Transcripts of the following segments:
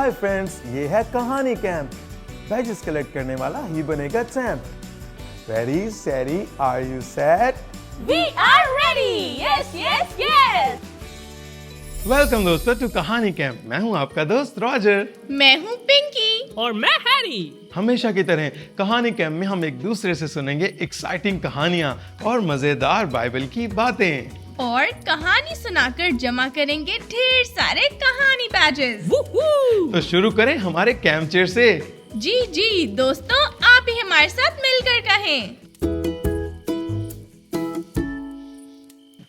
Hi friends, ये है कहानी कैंप। बैजेस कलेक्ट करने वाला ही बनेगा champ. Ready steady are you set? We are ready! Yes, yes, yes! Welcome दोस्तों टू कहानी कैंप। मैं हूं आपका दोस्त रॉजर। मैं हूँ पिंकी। और मैं हैरी। हमेशा की तरह कहानी कैंप में हम एक दूसरे से सुनेंगे एक्साइटिंग कहानियां और मजेदार बाइबल की बातें। और कहानी सुनाकर जमा करेंगे ढेर सारे कहानी बैजेस। तो शुरू करें हमारे कैंप चेयर से। जी जी दोस्तों, आप भी हमारे साथ मिलकर कहें।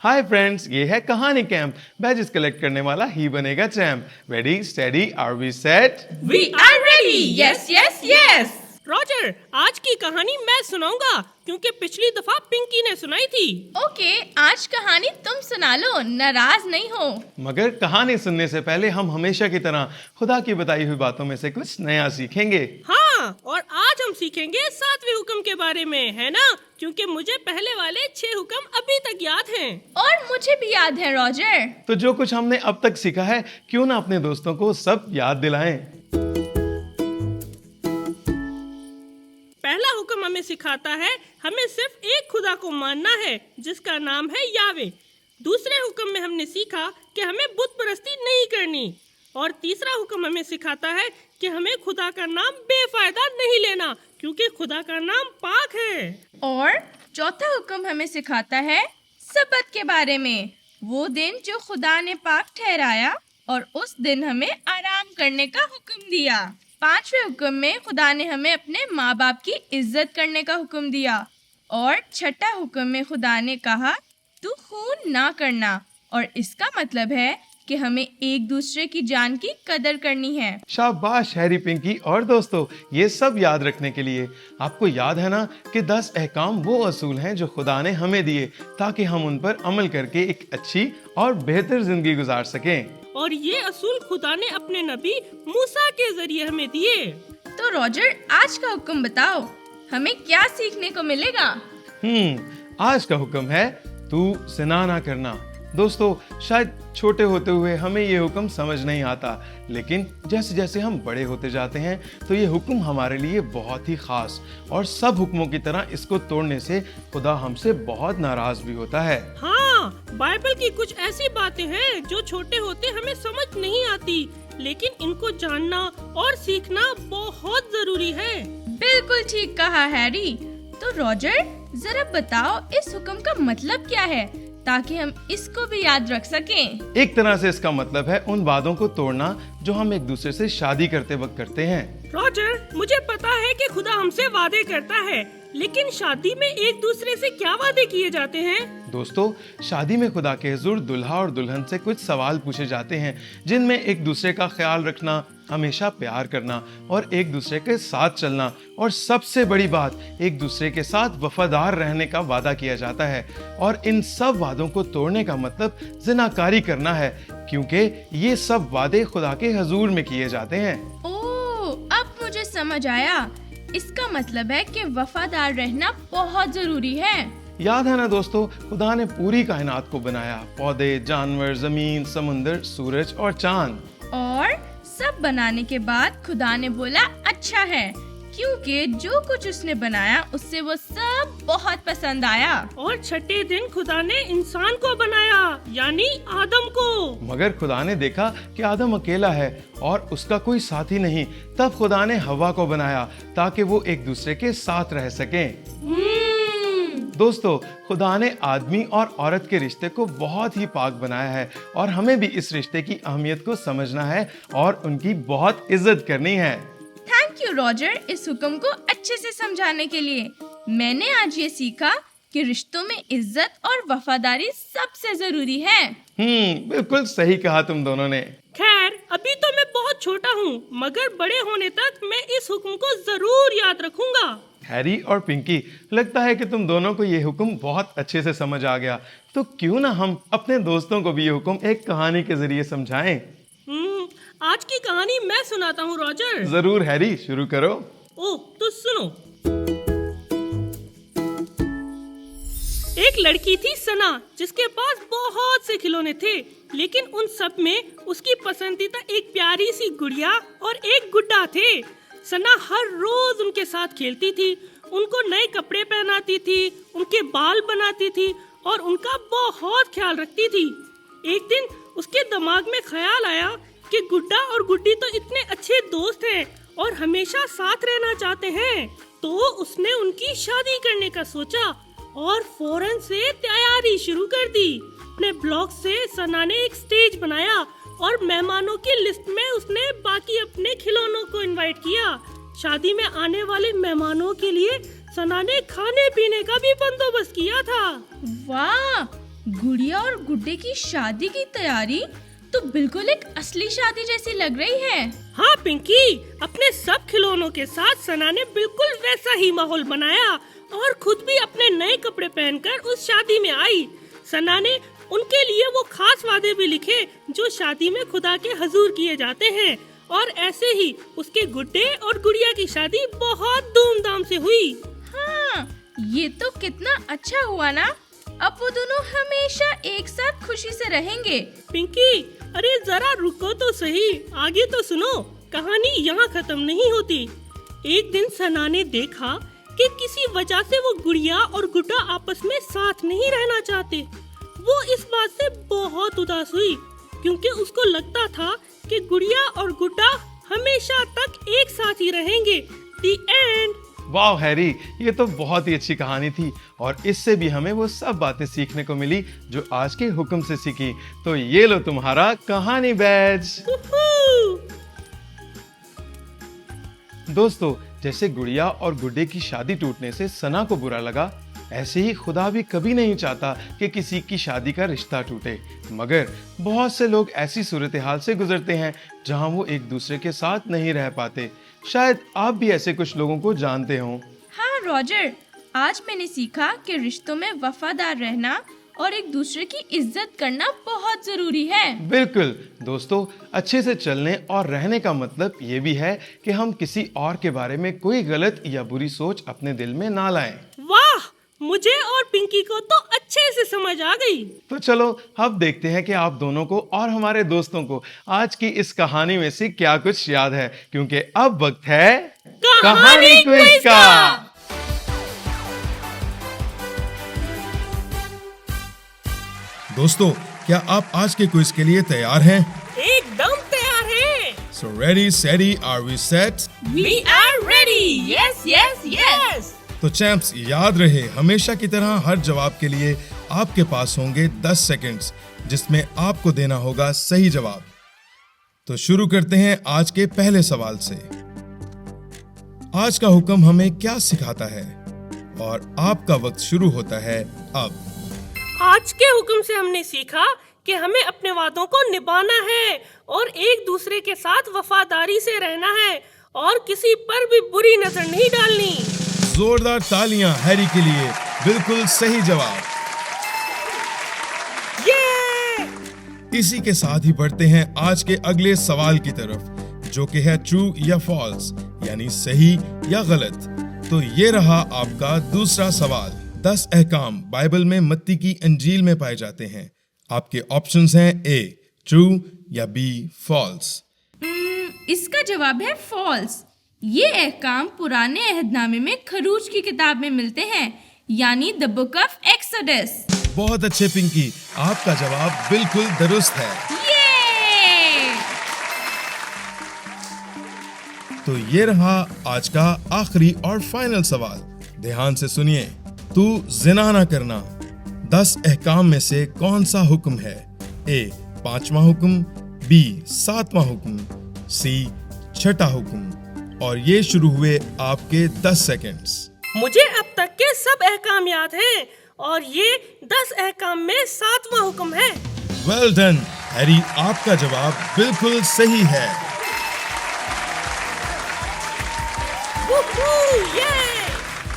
हाय फ्रेंड्स, ये है कहानी कैंप। बैजेस कलेक्ट करने वाला ही बनेगा champ. Ready steady are we set? We are ready! Yes, yes, yes! Roger, आज की कहानी मैं सुनाऊंगा क्योंकि पिछली दफा पिंकी ने सुनाई थी। ओके, आज कहानी तुम सुना लो, नाराज नहीं हो। मगर कहानी सुनने से पहले हम हमेशा की तरह खुदा की बताई हुई बातों में से कुछ नया सीखेंगे। हाँ, और आज हम सीखेंगे 7वें हुक्म के बारे में, है ना? क्योंकि मुझे पहले वाले 6 हुक्म अभी तक याद हैं। और मुझे भी याद है रॉजर। तो जो कुछ हमने अब तक सीखा है, क्यों ना अपने दोस्तों को सब याद दिलाएं। पहला हुक्म हमें सिखाता है हमें सिर्फ एक खुदा को मानना है जिसका नाम है यावे। दूसरे हुक्म में हमने सीखा कि हमें बुत परस्ती नहीं करनी। और तीसरा हुक्म हमें सिखाता है कि हमें खुदा का नाम बेफायदा नहीं लेना क्योंकि खुदा का नाम पाक है। और चौथा हुक्म हमें सिखाता है सबत के बारे में, वो दिन जो खुदा ने पाक ठहराया और उस दिन हमें आराम करने का हुक्म दिया। पांचवें हुक्म में खुदा ने हमें अपने माँ बाप की इज्जत करने का हुक्म दिया। और छठा हुक्म में खुदा ने कहा तू खून ना करना, और इसका मतलब है कि हमें एक दूसरे की जान की कदर करनी है। शाबाश हैरी, पिंकी और दोस्तों, ये सब याद रखने के लिए आपको याद है ना कि 10 अहकाम वो असूल हैं जो खुदा ने हमें दिए ताकि हम उन पर अमल करके एक अच्छी और बेहतर जिंदगी गुजार सकें। और ये असूल खुदा ने अपने नबी मूसा के जरिए हमें दिए। तो रॉजर, आज का हुक्म बताओ, हमें क्या सीखने को मिलेगा? आज का हुक्म है तू ज़िना ना करना। दोस्तों, शायद छोटे होते हुए हमें ये हुक्म समझ नहीं आता, लेकिन जैसे जैसे हम बड़े होते जाते हैं तो ये हुक्म हमारे लिए बहुत ही खास और सब हुक्मों की तरह इसको तोड़ने से खुदा हमसे बहुत नाराज भी होता है। हाँ, बाइबल की कुछ ऐसी बातें हैं जो छोटे होते हमें समझ नहीं आती, लेकिन इनको जानना और सीखना बहुत जरूरी है। बिल्कुल ठीक कहा हैरी। तो रॉजर, जरा बताओ इस हुक्म का मतलब क्या है ताकि हम इसको भी याद रख सकें। एक तरह से इसका मतलब है उन वादों को तोड़ना जो हम एक दूसरे से शादी करते वक्त करते हैं। रॉजर, मुझे पता है कि खुदा हमसे वादे करता है, लेकिन शादी में एक दूसरे से क्या वादे किए जाते हैं? दोस्तों, शादी में खुदा के हुजूर दुल्हा और दुल्हन से कुछ सवाल पूछे जाते हैं जिनमें एक दूसरे का ख्याल रखना, हमेशा प्यार करना और एक दूसरे के साथ चलना, और सबसे बड़ी बात, एक दूसरे के साथ वफादार रहने का वादा किया जाता है। और इन सब वादों को तोड़ने का मतलब जिनाकारी करना है, क्योंकि ये सब वादे खुदा के हुजूर में किए जाते हैं। ओह, अब मुझे समझ आया। इसका मतलब है कि वफादार रहना बहुत जरूरी है। याद है ना दोस्तों, खुदा ने पूरी कायनात को बनाया, पौधे, जानवर, जमीन, समुंदर, सूरज और चांद। और सब बनाने के बाद खुदा ने बोला अच्छा है, क्योंकि जो कुछ उसने बनाया उससे वो सब बहुत पसंद आया। और छठे दिन खुदा ने इंसान को बनाया, यानी आदम को। मगर खुदा ने देखा कि आदम अकेला है और उसका कोई साथी नहीं। तब खुदा ने हवा को बनाया ताकि वो एक दूसरे के साथ रह सकें। दोस्तों, खुदा ने आदमी और औरत के रिश्ते को बहुत ही पाक बनाया है और हमें भी इस रिश्ते की अहमियत को समझना है और उनकी बहुत इज्जत करनी है। थैंक यू रॉजर, इस हुक्म को अच्छे से समझाने के लिए। मैंने आज ये सीखा कि रिश्तों में इज्जत और वफादारी सबसे जरूरी है। बिल्कुल सही कहा तुम दोनों ने। खैर, अभी तो मैं बहुत छोटा हूँ, मगर बड़े होने तक मैं इस हुक्म को जरूर याद रखूंगा। हैरी और पिंकी, लगता है कि तुम दोनों को ये हुक्म बहुत अच्छे से समझ आ गया। तो क्यों ना हम अपने दोस्तों को भी ये हुक्म एक कहानी के जरिए समझाएं। आज की कहानी मैं सुनाता हूँ रॉजर। जरूर हैरी, शुरू करो। ओह, तो सुनो। एक लड़की थी सना, जिसके पास बहुत से खिलौने थे। लेकिन उन सब में उसकी पसंदीदा एक प्यारी सी गुड़िया और एक गुड्डा थे। सना हर रोज उनके साथ खेलती थी, उनको नए कपड़े पहनाती थी, उनके बाल बनाती थी और उनका बहुत ख्याल रखती थी। एक दिन उसके दिमाग में ख्याल आया कि गुड्डा और गुड्डी तो इतने अच्छे दोस्त हैं और हमेशा साथ रहना चाहते हैं, तो उसने उनकी शादी करने का सोचा और फौरन से तैयारी शुरू कर दी। अपने ब्लॉक से सना ने एक स्टेज बनाया और मेहमानों की लिस्ट में उसने बाकी अपने खिलौनों को इनवाइट किया। शादी में आने वाले मेहमानों के लिए सना ने खाने पीने का भी बंदोबस्त किया था। वाह, गुड़िया और गुड्डे की शादी की तैयारी तो बिल्कुल एक असली शादी जैसी लग रही है। हाँ पिंकी, अपने सब खिलौनों के साथ सना ने बिल्कुल वैसा ही माहौल बनाया और खुद भी अपने नए कपड़े पहनकर उस शादी में आई। सना ने उनके लिए वो खास वादे भी लिखे जो शादी में खुदा के हजूर किए जाते हैं, और ऐसे ही उसके गुड्डे और गुड़िया की शादी बहुत धूमधाम से हुई। हाँ, ये तो कितना अच्छा हुआ ना। अब वो दोनों हमेशा एक साथ खुशी से रहेंगे। पिंकी, अरे जरा रुको तो सही, आगे तो सुनो, कहानी यहाँ खत्म नहीं होती। एक दिन सना ने देखा कि किसी वजह से वो गुड़िया और गुड्डा आपस में साथ नहीं रहना चाहते। वो इस बात से बहुत उदास हुई क्योंकि उसको लगता था कि गुड़िया और गुड्डा हमेशा तक एक साथ ही रहेंगे। The end। वाह हैरी, ये तो बहुत ही अच्छी कहानी थी और इससे भी हमें वो सब बातें सीखने को मिली जो आज के हुक्म से सीखी। तो ये लो तुम्हारा कहानी बैज। दोस्तों, जैसे गुड़िया और गुड्डे की शादी टूटने से सना को बुरा लगा, ऐसे ही खुदा भी कभी नहीं चाहता कि किसी की शादी का रिश्ता टूटे। मगर बहुत से लोग ऐसी सूरत हाल से गुजरते हैं जहां वो एक दूसरे के साथ नहीं रह पाते। शायद आप भी ऐसे कुछ लोगों को जानते हों। हाँ रॉजर, आज मैंने सीखा कि रिश्तों में वफादार रहना और एक दूसरे की इज्जत करना बहुत जरूरी है। बिल्कुल दोस्तों, अच्छे से चलने और रहने का मतलब ये भी है कि हम किसी और के बारे में कोई गलत या बुरी सोच अपने दिल में ना लाएं। वाह, मुझे और पिंकी को तो अच्छे से समझ आ गई। तो चलो अब देखते हैं कि आप दोनों को और हमारे दोस्तों को आज की इस कहानी में से क्या कुछ याद है, क्योंकि अब वक्त है कहानी क्विज का। दोस्तों, क्या आप आज के क्विज के लिए तैयार हैं? एकदम तैयार हैं। So ready, steady, are we set? We are ready. Yes, yes, yes. तो चैंप्स, याद रहे, हमेशा की तरह हर जवाब के लिए आपके पास होंगे 10 सेकंड्स, जिसमें आपको देना होगा सही जवाब। तो शुरू करते हैं आज के पहले सवाल से। आज का हुक्म हमें क्या सिखाता है? और आपका वक्त शुरू होता है अब। आज के हुक्म से हमने सीखा कि हमें अपने वादों को निभाना है और एक दूसरे के साथ वफादारी से रहना है और किसी पर भी बुरी नजर नहीं डालनी। जोरदार तालियां हैरी के लिए, बिल्कुल सही जवाब। ये! इसी के साथ ही बढ़ते हैं आज के अगले सवाल की तरफ, जो कि है ट्रू या फॉल्स, यानी सही या गलत। तो ये रहा आपका दूसरा सवाल। 10 अहकाम बाइबल में मत्ती की अंजील में पाए जाते हैं। आपके ऑप्शंस हैं ए ट्रू या बी फॉल्स। इसका जवाब है फॉल्स। ये अहकाम पुराने अहदनामे में खरूज की किताब में मिलते हैं, यानी द बुक ऑफ एक्सोडस। बहुत अच्छे पिंकी, आपका जवाब बिल्कुल दुरुस्त है। तो ये रहा आज का आखिरी और फाइनल सवाल। ध्यान से सुनिए। तू जिना ना करना 10 अहकाम में से कौन सा हुक्म है? ए 5वां हुक्म, बी 7वां हुक्म, सी 6ठा हुक्म। और ये शुरू हुए आपके 10 सेकंड्स। मुझे अब तक के सब अहकाम याद हैं और ये 10 अहकाम में 7वां हुक्म है। वेल डन हैरी, आपका जवाब बिल्कुल सही है।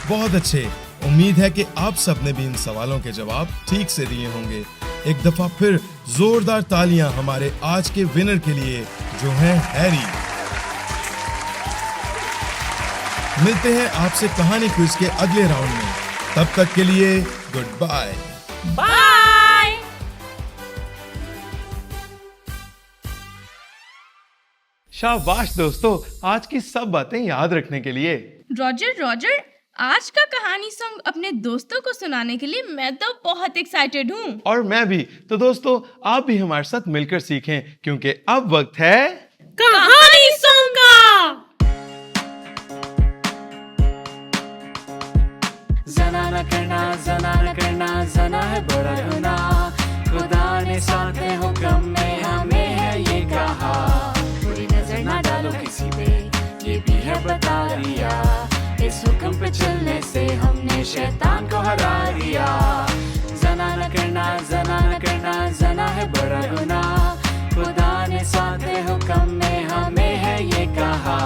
बहुत अच्छे। उम्मीद है कि आप सबने भी इन सवालों के जवाब ठीक से दिए होंगे। एक दफा फिर जोरदार तालियां हमारे आज के विनर के लिए, जो हैं हैरी। मिलते हैं आपसे कहानी क्विज के अगले राउंड में। तब तक के लिए गुड बाय। बाय। शाबाश दोस्तों, आज की सब बातें याद रखने के लिए। रॉजर, आज का कहानी सॉन्ग अपने दोस्तों को सुनाने के लिए मैं तो बहुत एक्साइटेड हूँ। और मैं भी। तो दोस्तों, आप भी हमारे साथ मिलकर सीखें, क्योंकि अब वक्त है कहानी सॉन्ग का। जना न करना जना है बड़ा गुनाह। खुदा ने साथ हुक्म में हमें है ये कहा, बुरी नजर ना डालो किसी पे, ये भी है बता दिया। इस हुक्म पे चलने से हमने शैतान को हरा दिया। जना न करना जना है बड़ा गुनाह। खुदा ने साथ हुक्म में हमें है ये कहा,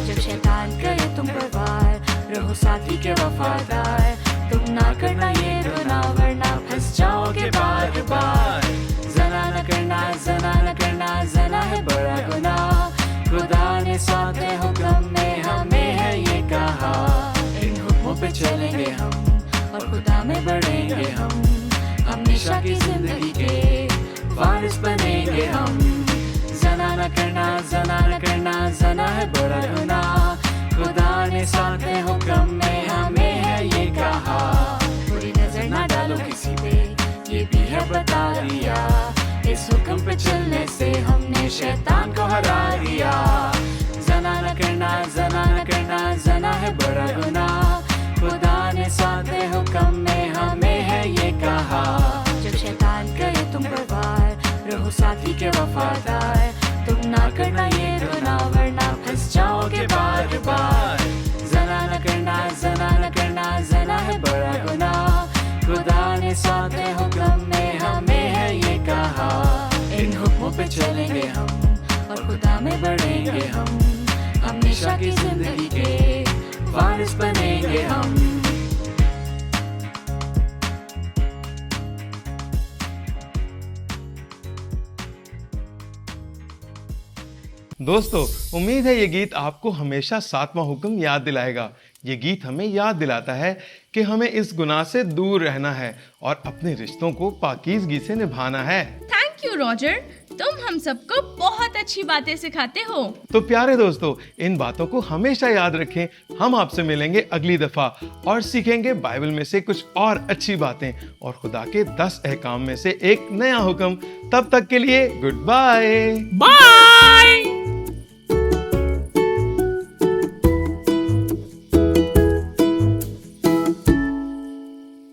जब शैतान करे तुम पर वार, रहो साथी के वफादार। तुम ना करना ये गुनाह, वरना फंस जाओगे बार बार। जना न करना जना है बड़ा गुनाह। खुदा ने साथ हुक्म में हमें है ये कहा, इन हुक्मों पे चलेंगे हम और खुदा में बढ़ेंगे हम। हमेशा की जिंदगी के वारिस बनेंगे हम। जना न करना जना है बड़ा गुनाह। खुदा ने साथ हुक्म में हमें है ये कहा, बुरी नजर ना डालो किसी पे, ये भी है बता दिया। इस हुक्म पे चलने से हमने शैतान को हरा दिया। जना न करना जना है बड़ा गुनाह। खुदा ने साथ हुक्म में हमें है ये कहा, जब शैतान करे तुम पर वार, रहो साथी के वफादार। तुम ना करना ये गुनाह, वरना फंस जाओगे बार बार। जना न करना जना है बड़ा गुनाह। खुदा ने साथ हुक्म में हमें है ये कहा, इन हुक्मों पे चलेंगे हम और खुदा में बढ़ेंगे हम। हमेशा की जिंदगी के वारिस बनेंगे हम। दोस्तों, उम्मीद है ये गीत आपको हमेशा 7वां हुक्म याद दिलाएगा। ये गीत हमें याद दिलाता है कि हमें इस गुनाह से दूर रहना है और अपने रिश्तों को पाकीज़गी से निभाना है। थैंक यू रॉजर, तुम हम सबको बहुत अच्छी बातें सिखाते हो। तो प्यारे दोस्तों, इन बातों को हमेशा याद रखें। हम आपसे मिलेंगे अगली दफा और सीखेंगे बाइबल में से कुछ और अच्छी बातें और खुदा के 10 अहकाम में से एक नया हुक्म। तब तक के लिए गुड बाय। बाय।